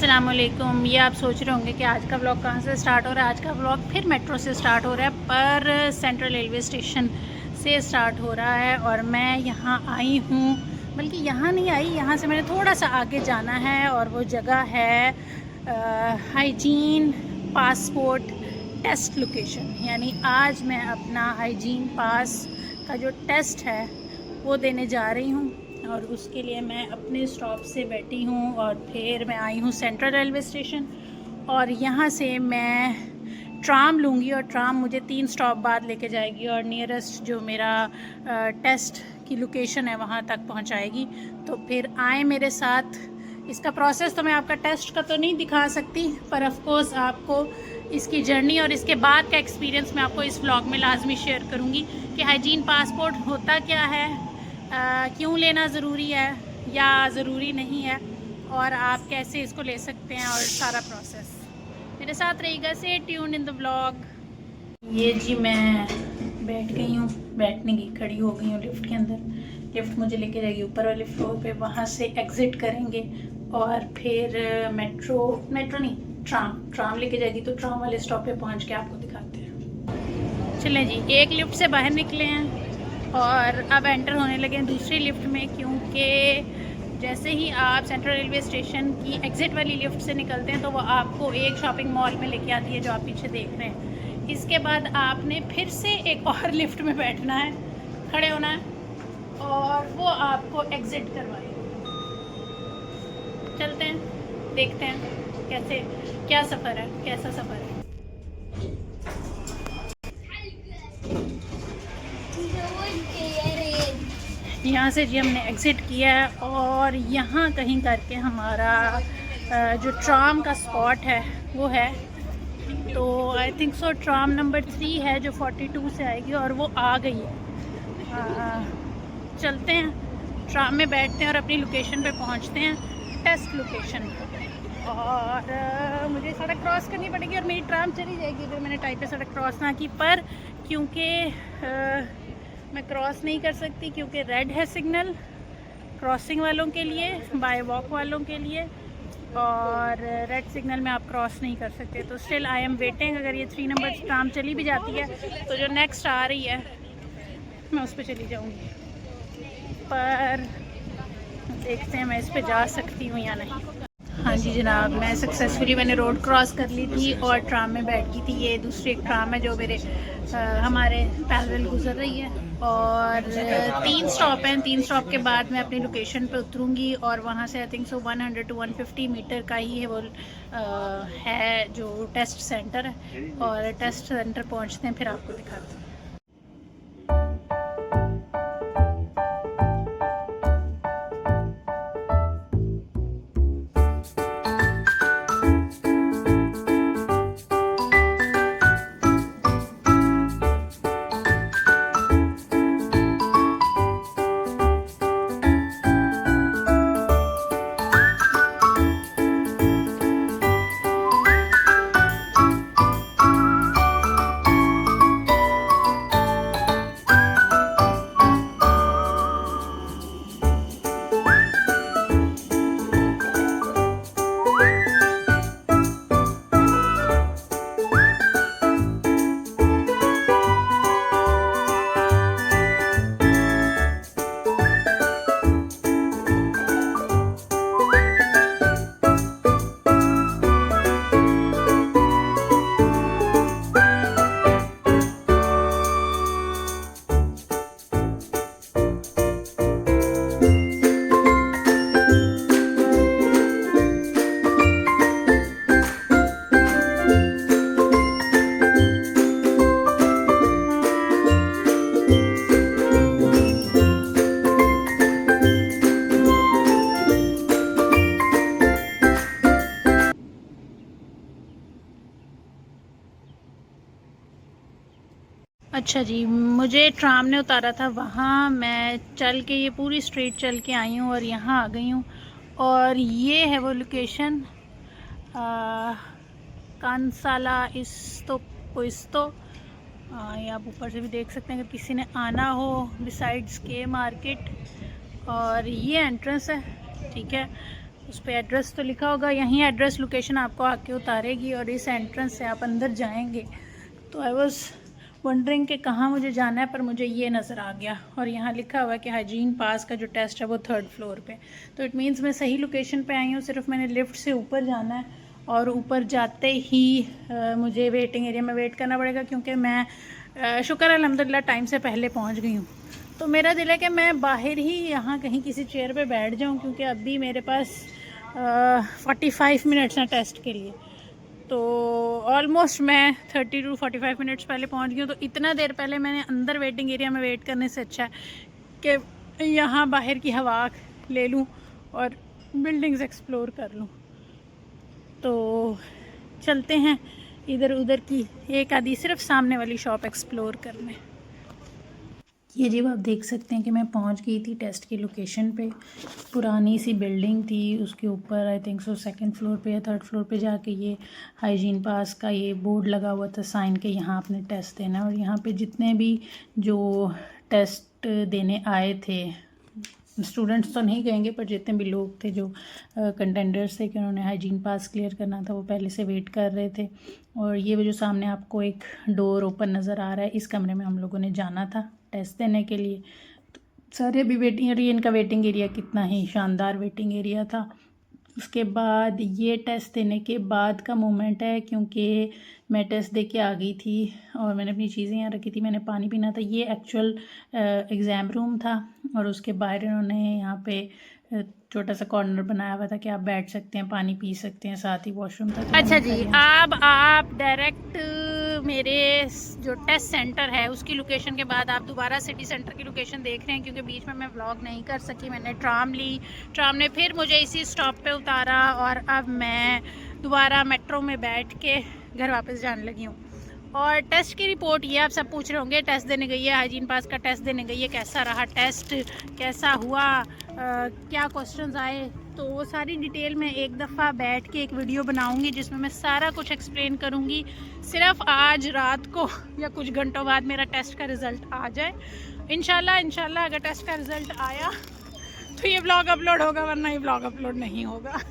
अस्सलामुअलैकुम। ये आप सोच रहे होंगे कि आज का व्लॉग कहाँ से स्टार्ट हो रहा है। आज का व्लॉग फिर मेट्रो से स्टार्ट हो रहा है, पर सेंट्रल रेलवे स्टेशन से स्टार्ट हो रहा है। और मैं यहाँ आई हूँ, बल्कि यहाँ नहीं आई, यहाँ से मैंने थोड़ा सा आगे जाना है और वो जगह है हाइजीन पासपोर्ट टेस्ट लोकेशन। यानी आज मैं अपना हाइजीन पास का जो टेस्ट है वो देने जा रही हूँ, और उसके लिए मैं अपने स्टॉप से बैठी हूँ और फिर मैं आई हूँ सेंट्रल रेलवे स्टेशन। और यहाँ से मैं ट्राम लूँगी और ट्राम मुझे 3 स्टॉप बाद लेके जाएगी और नियरेस्ट जो मेरा टेस्ट की लोकेशन है वहाँ तक पहुँचाएगी। तो फिर आए मेरे साथ। इसका प्रोसेस तो मैं आपका टेस्ट का तो नहीं दिखा सकती, पर ऑफ कोर्स आपको इसकी जर्नी और इसके बाद का एक्सपीरियंस मैं आपको इस व्लॉग में लाजमी शेयर करूँगी कि हाइजीन पासपोर्ट होता क्या है, क्यों लेना ज़रूरी है या ज़रूरी नहीं है, और आप कैसे इसको ले सकते हैं, और सारा प्रोसेस मेरे साथ रहेगा। से ट्यून इन द व्लॉग। ये जी मैं बैठ गई हूँ, बैठने की खड़ी हो गई हूँ लिफ्ट के अंदर। लिफ्ट मुझे लेके जाएगी ऊपर वाले फ्लोर पे, वहाँ से एग्ज़िट करेंगे और फिर मेट्रो नहीं, ट्राम लेके जाएगी। तो ट्राम वाले स्टॉप पे पहुँच के आपको दिखाते हैं। चलें जी, एक लिफ्ट से बाहर निकले हैं और अब एंटर होने लगे हैं दूसरी लिफ्ट में, क्योंकि जैसे ही आप सेंट्रल रेलवे स्टेशन की एग्ज़िट वाली लिफ्ट से निकलते हैं तो वो आपको एक शॉपिंग मॉल में लेके आती है जो आप पीछे देख रहे हैं। इसके बाद आपने फिर से एक और लिफ्ट में बैठना है, खड़े होना है, और वो आपको एग्ज़िट करवाएगी। चलते हैं, देखते हैं कैसे क्या सफ़र है, कैसा सफ़र है। यहाँ से जी हमने एग्ज़िट किया है और यहाँ कहीं करके हमारा जो ट्राम का स्पॉट है वो है। तो आई थिंक सो ट्राम नंबर 3 है जो 42 से आएगी, और वो आ गई है। चलते हैं, ट्राम में बैठते हैं और अपनी लोकेशन पे पहुँचते हैं, टेस्ट लोकेशन। और मुझे सड़क क्रॉस करनी पड़ेगी और मेरी ट्राम चली जाएगी अगर मैंने टाइम पे सड़क क्रॉस ना की। पर क्योंकि मैं क्रॉस नहीं कर सकती, क्योंकि रेड है सिग्नल क्रॉसिंग वालों के लिए, बाय वॉक वालों के लिए, और रेड सिग्नल में आप क्रॉस नहीं कर सकते। तो स्टिल आई एम वेटिंग। अगर ये 3 नंबर ट्राम चली भी जाती है तो जो नेक्स्ट आ रही है मैं उस पर चली जाऊंगी। पर देखते हैं मैं इस पर जा सकती हूँ या नहीं। हाँ जी जनाब, मैं सक्सेसफुली मैंने रोड क्रॉस कर ली थी और ट्राम में बैठ गई थी। ये दूसरी एक ट्राम है जो हमारे पैरेलल गुजर रही है, और 3 स्टॉप हैं। 3 स्टॉप के बाद मैं अपनी लोकेशन पे उतरूँगी और वहाँ से I think so 100 to 150 metre का ही है वो है जो टेस्ट सेंटर है। और टेस्ट सेंटर पहुँचते हैं, फिर आपको दिखाते हैं। अच्छा जी, मुझे ट्राम ने उतारा था वहाँ, मैं चल के ये पूरी स्ट्रीट चल के आई हूँ और यहाँ आ गई हूँ। और ये है वो लोकेशन, कांसाला इस्तो। ये आप ऊपर से भी देख सकते हैं अगर किसी ने आना हो, बिसाइड्स के मार्केट। और ये एंट्रेंस है, ठीक है। उस पर एड्रेस तो लिखा होगा, यहीं एड्रेस लोकेशन आपको आके उतारेगी और इस एंट्रेंस से आप अंदर जाएंगे। तो आई वॉज वंडरिंग कि कहाँ मुझे जाना है, पर मुझे ये नज़र आ गया और यहाँ लिखा हुआ है कि हाइजीन पास का जो टेस्ट है वो 3rd फ्लोर पे। तो इट मीन्स मैं सही लोकेशन पे आई हूँ, सिर्फ मैंने लिफ्ट से ऊपर जाना है और ऊपर जाते ही मुझे वेटिंग एरिया में वेट करना पड़ेगा, क्योंकि मैं शुक्र अल्हम्दुलिल्लाह टाइम से पहले पहुँच गई हूँ। तो मेरा दिल है कि मैं बाहर ही यहाँ कहीं किसी चेयर पे बैठ जाऊँ, क्योंकि अभी मेरे पास 45 मिनट्स हैं टेस्ट के लिए। तो ऑलमोस्ट मैं 30 to 45 मिनट्स पहले पहुँच गई हूँ। तो इतना देर पहले मैंने अंदर वेटिंग एरिया में वेट करने से अच्छा है कि यहाँ बाहर की हवा ले लूँ और बिल्डिंग्स एक्सप्लोर कर लूँ। तो चलते हैं इधर उधर की एक आधी सिर्फ सामने वाली शॉप एक्सप्लोर करने। ये जी आप देख सकते हैं कि मैं पहुंच गई थी टेस्ट की लोकेशन पे। पुरानी सी बिल्डिंग थी, उसके ऊपर आई थिंक सो 2nd फ्लोर पे या 3rd फ्लोर पे जाके ये हाइजीन पास का ये बोर्ड लगा हुआ था साइन के यहाँ आपने टेस्ट देना। और यहाँ पे जितने भी जो टेस्ट देने आए थे, स्टूडेंट्स तो नहीं कहेंगे, पर जितने भी लोग थे जो कंटेंडर्स थे कि उन्होंने हाइजीन पास क्लियर करना था, वो पहले से वेट कर रहे थे। और ये जो सामने आपको एक डोर ओपन नज़र आ रहा है, इस कमरे में हम लोगों ने जाना था टेस्ट देने के लिए। तो सारे अभी वेटिंग एरिया, इनका वेटिंग एरिया कितना ही शानदार वेटिंग एरिया था। उसके बाद ये टेस्ट देने के बाद का मोमेंट है, क्योंकि मैं टेस्ट दे के आ गई थी और मैंने अपनी चीज़ें यहाँ रखी थी, मैंने पानी पीना था। ये एक्चुअल एग्ज़ाम रूम था और उसके बाहर इन्होंने यहाँ पे छोटा सा कॉर्नर बनाया हुआ था कि आप बैठ सकते हैं, पानी पी सकते हैं, साथ ही वॉशरूम था। अच्छा जी, अब आप डायरेक्ट मेरे जो टेस्ट सेंटर है उसकी लोकेशन के बाद आप दोबारा सिटी सेंटर की लोकेशन देख रहे हैं, क्योंकि बीच में मैं व्लॉग नहीं कर सकी। मैंने ट्राम ली, ट्राम ने फिर मुझे इसी स्टॉप पे उतारा और अब मैं दोबारा मेट्रो में बैठ के घर वापस जाने लगी हूँ। और टेस्ट की रिपोर्ट ये आप सब पूछ रहे होंगे, टेस्ट देने गई है, हाइजीन पास का टेस्ट देने गई है, कैसा रहा टेस्ट, कैसा हुआ, क्या क्वेश्चंस आए। तो वो सारी डिटेल में एक दफ़ा बैठ के एक वीडियो बनाऊंगी जिसमें मैं सारा कुछ एक्सप्लेन करूंगी। सिर्फ आज रात को या कुछ घंटों बाद मेरा टेस्ट का रिज़ल्ट आ जाए इंशाल्लाह। अगर टेस्ट का रिज़ल्ट आया तो ये ब्लॉग अपलोड होगा, वरना ये ब्लॉग अपलोड नहीं होगा।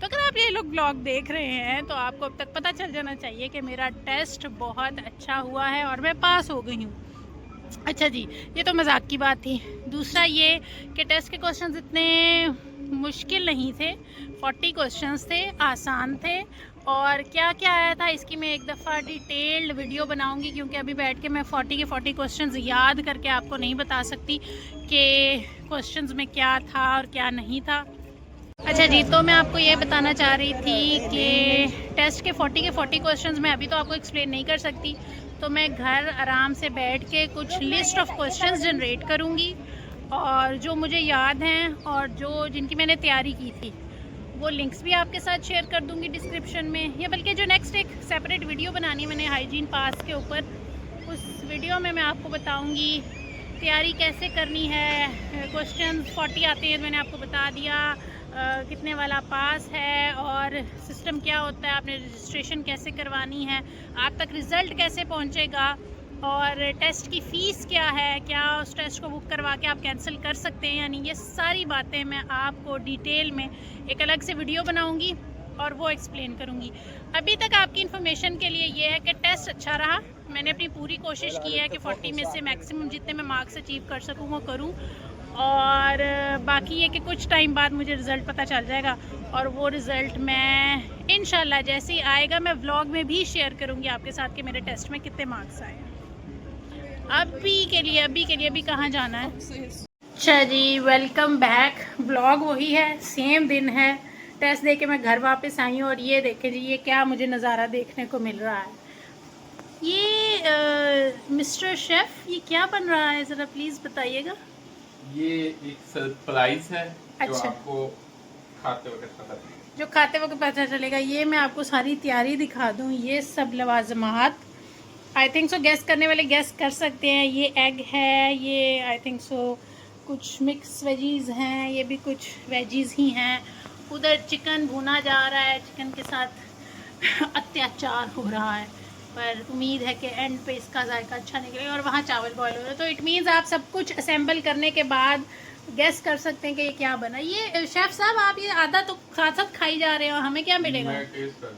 तो अगर आप ये लोग ब्लॉग देख रहे हैं तो आपको अब तक पता चल जाना चाहिए कि मेरा टेस्ट बहुत अच्छा हुआ है और मैं पास हो गई हूँ। अच्छा जी, ये तो मजाक की बात थी। दूसरा ये कि टेस्ट के क्वेश्चंस इतने मुश्किल नहीं थे, 40 क्वेश्चंस थे, आसान थे। और क्या क्या आया था इसकी मैं एक दफ़ा डिटेल्ड वीडियो बनाऊंगी, क्योंकि अभी बैठ के मैं 40 के 40 क्वेश्चंस याद करके आपको नहीं बता सकती कि क्वेश्चंस में क्या था और क्या नहीं था। अच्छा जी, तो मैं आपको ये बताना चाह रही थी कि टेस्ट के 40 क्वेश्चंस मैं अभी तो आपको एक्सप्लेन नहीं कर सकती, तो मैं घर आराम से बैठ के कुछ लिस्ट ऑफ क्वेश्चंस जनरेट करूँगी और जो मुझे याद हैं और जो जिनकी मैंने तैयारी की थी वो लिंक्स भी आपके साथ शेयर कर दूँगी डिस्क्रिप्शन में। या बल्कि जो नेक्स्ट एक सेपरेट वीडियो बनानी है मैंने हाइजीन पास के ऊपर, उस वीडियो में मैं आपको बताऊँगी तैयारी कैसे करनी है। क्वेश्चन 40 आते हैं, मैंने आपको बता दिया कितने वाला पास है और सिस्टम क्या होता है, आपने रजिस्ट्रेशन कैसे करवानी है, आप तक रिज़ल्ट कैसे पहुंचेगा और टेस्ट की फ़ीस क्या है, क्या उस टेस्ट को बुक करवा के आप कैंसिल कर सकते हैं। यानी ये सारी बातें मैं आपको डिटेल में एक अलग से वीडियो बनाऊंगी और वो एक्सप्लेन करूंगी। अभी तक आपकी इन्फॉर्मेशन के लिए ये है कि टेस्ट अच्छा रहा, मैंने अपनी पूरी कोशिश की है कि 40 में से मैक्सिमम जितने मैं मार्क्स अचीव कर सकूँ वो करूँ। और बाकी ये कि कुछ टाइम बाद मुझे रिज़ल्ट पता चल जाएगा और वो रिज़ल्ट मैं इंशाल्लाह जैसे ही आएगा मैं व्लॉग में भी शेयर करूँगी आपके साथ कि मेरे टेस्ट में कितने मार्क्स आए। अभी के लिए अभी कहाँ जाना है। अच्छा जी, वेलकम बैक। व्लॉग वही है, सेम दिन है, टेस्ट दे के मैं घर वापस आई हूँ और ये देखें जी ये क्या मुझे नज़ारा देखने को मिल रहा है। ये मिस्टर शेफ़ ये क्या बन रहा है, ज़रा प्लीज़ बताइएगा। ये एक सरप्राइज है। अच्छा। जो आपको खाते वक्त पता चलेगा। जो खाते वक्त पता चलेगा। ये मैं आपको सारी तैयारी दिखा दूँ, ये सब लवाजमात आई थिंक सो गैस करने वाले गैस कर सकते हैं। ये एग है, ये आई थिंक सो कुछ मिक्स वेजीज़ हैं, ये भी कुछ वेजीज़ ही हैं। उधर चिकन भुना जा रहा है, चिकन के साथ अत्याचार हो रहा है, पर उम्मीद है कि एंड पे इसका जायका अच्छा निकलेगा। और वहाँ चावल बॉयल हो रहा है, तो इट मीन्स आप सब कुछ असेंबल करने के बाद गेस कर सकते हैं कि ये क्या बना। ये शेफ साहब आप ये आधा तो साथ साथ खाई जा रहे हो, हमें क्या मिलेगा? मैं टेस्ट करूँ।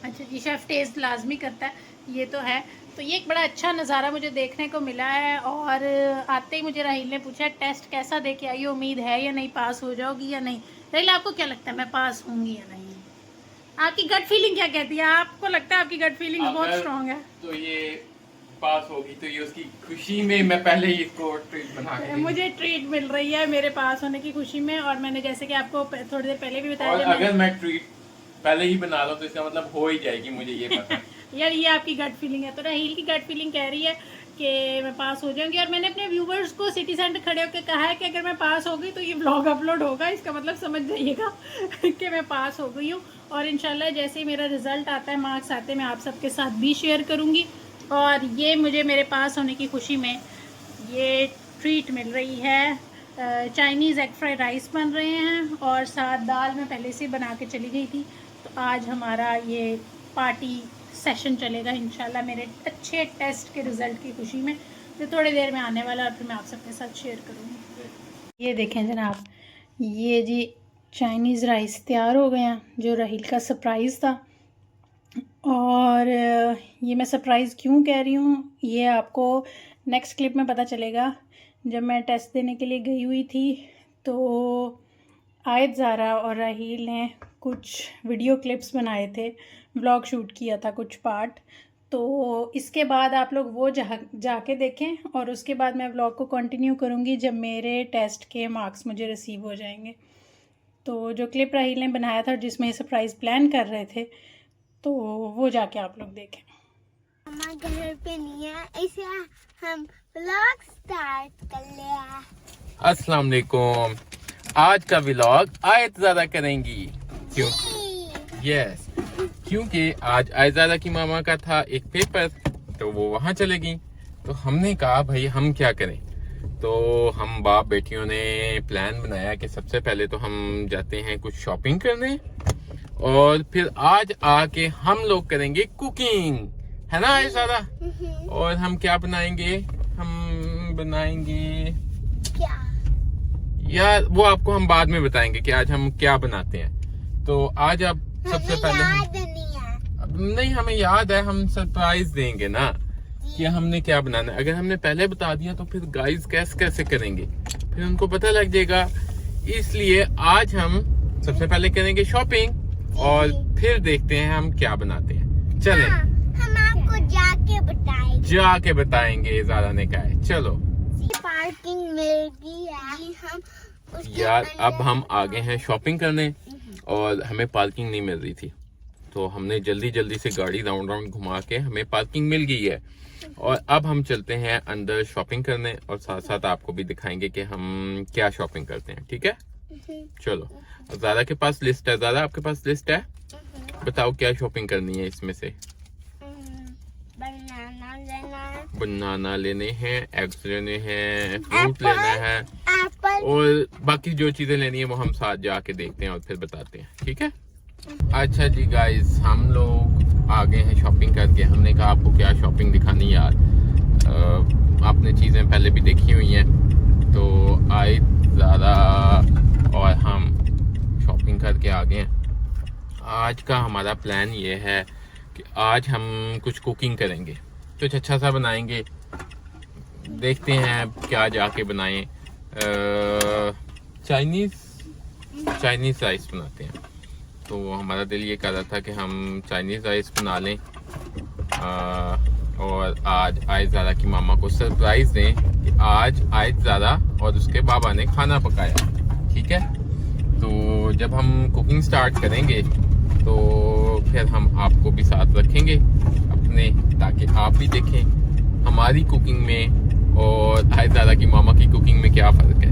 अच्छा जी, शेफ टेस्ट लाजमी करता है, ये तो है। तो ये एक बड़ा अच्छा नज़ारा मुझे देखने को मिला है। और आते ही मुझे राहिल ने पूछा टेस्ट कैसा दे के आई, उम्मीद है या नहीं, पास हो जाओगी या नहीं? राहिल आपको क्या लगता है मैं पास होंगी या नहीं? आपकी गट फीलिंग क्या कहती है? आपको लगता है आपकी गट फीलिंग बहुत स्ट्रांग है? तो ये पास होगी तो ये उसकी खुशी में मैं पहले ही इसको ट्रीट बना के मुझे ट्रीट मिल रही है मेरे पास होने की खुशी में। और मैंने जैसे कि आपको थोड़ी देर पहले भी बताया, और अगर मैं ट्रीट पहले ही बना लूं तो इसका मतलब हो ही जाएगी, मुझे ये पता है। यार ये आपकी गट फीलिंग है। तो राहिल की गट फीलिंग कह रही है कि मैं पास हो जाऊंगी। और मैंने अपने व्यूवर्स को सिटी सेंटर खड़े होकर कहा है कि अगर मैं पास हो गई तो ये व्लॉग अपलोड होगा, इसका मतलब समझ जाइएगा कि मैं पास हो गई हूँ। और इंशाल्लाह जैसे ही मेरा रिजल्ट आता है, मार्क्स आते हैं, मैं आप सबके साथ भी शेयर करूँगी। और ये मुझे मेरे पास होने की खुशी में ये ट्रीट मिल रही है। चाइनीज़ एग फ्राइड राइस बन रहे हैं और साथ दाल मैं पहले से बना के चली गई थी। तो आज हमारा ये पार्टी सेशन चलेगा इंशाल्लाह मेरे अच्छे टेस्ट के रिज़ल्ट की खुशी में, जो थोड़ी देर में आने वाला है, फिर मैं आप सबके साथ शेयर करूँगी। ये देखें जनाब, ये जी चाइनीज़ राइस तैयार हो गए हैं, जो राहिल का सरप्राइज़ था। और ये मैं सरप्राइज़ क्यों कह रही हूँ ये आपको नेक्स्ट क्लिप में पता चलेगा। जब मैं टेस्ट देने के लिए गई हुई थी तो आयत ज़ारा और राहिल ने कुछ वीडियो क्लिप्स बनाए थे, व्लॉग शूट किया था कुछ पार्ट। तो इसके बाद आप लोग वो जाके देखें और उसके बाद मैं व्लॉग को कंटिन्यू करूँगी जब मेरे टेस्ट के मार्क्स मुझे रिसीव हो जाएंगे। तो जो क्लिप राहिल ने बनाया था जिसमें सरप्राइज़ प्लान कर रहे थे, तो वो जाके आप लोग देखें। हमारे घर पे नहीं है, इसे हम व्लॉग स्टार्ट कर लिया। अस्सलाम वालेकुम। आज का व्लॉग आयत ज़्यादा करेंगी। क्यों? यस, क्योंकि आज आयत की मामा का था एक पेपर, तो वो वहाँ चले गई। तो हमने कहा भाई हम क्या करें, तो हम बाप बेटियों ने प्लान बनाया कि सबसे पहले तो हम जाते हैं कुछ शॉपिंग करने और फिर आज आके हम लोग करेंगे कुकिंग, है ना सारा? और हम क्या बनाएंगे? हम बनाएंगे क्या यार, वो आपको हम बाद में बताएंगे कि आज हम क्या बनाते हैं। तो आज आप सबसे पहले याद नहीं है। नहीं, हमें याद है, हम सरप्राइज देंगे ना कि हमने क्या बनाना है। अगर हमने पहले बता दिया तो फिर गाइस कैसे करेंगे, फिर उनको पता लग जाएगा। इसलिए आज हम सबसे पहले करेंगे शॉपिंग और फिर देखते हैं हम क्या बनाते हैं। चलें। हाँ, हम आपको जाके बताएंगे ज़ारा ने कहा है। चलो पार्किंग मिल गई है, हम उसके यार अंदर- अब हम आगे हैं शॉपिंग करने और हमें पार्किंग नहीं मिल रही थी, तो हमने जल्दी से गाड़ी राउंड घुमा के हमें पार्किंग मिल गई है। और अब हम चलते हैं अंदर शॉपिंग करने और साथ साथ आपको भी दिखाएंगे कि हम क्या शॉपिंग करते हैं। ठीक है, चलो। ज़ारा के पास लिस्ट है। ज़ारा आपके पास लिस्ट है, बताओ क्या शॉपिंग करनी है इसमें से? बनाना लेना है, बनाना लेने हैं, एग्स लेने हैं, फ्रूट लेना है एप्पल। और बाकी जो चीजें लेनी है वो हम साथ जाके देखते हैं और फिर बताते हैं। ठीक है। अच्छा जी गाइस, हम लोग आ गए हैं शॉपिंग करके। हमने कहा आपको क्या शॉपिंग दिखानी यार, आपने चीजें पहले भी देखी हुई हैं। तो आए ज़्यादा और हम शॉपिंग करके आ गए हैं। आज का हमारा प्लान ये है कि आज हम कुछ कुकिंग करेंगे, कुछ अच्छा सा बनाएंगे। देखते हैं क्या जाके बनाएं। चाइनीज़ राइस बनाते हैं। तो हमारा दिल ये कर रहा था कि हम चाइनीज़ राइस बना लें और आज आयत ज़ारा की मामा को सरप्राइज़ दें कि आज आयत ज़ारा और उसके बाबा ने खाना पकाया। ठीक है, तो जब हम कुकिंग स्टार्ट करेंगे तो फिर हम आपको भी साथ रखेंगे अपने, ताकि आप भी देखें हमारी कुकिंग में और आयत ज़ारा की मामा की कुकिंग में क्या फ़र्क है।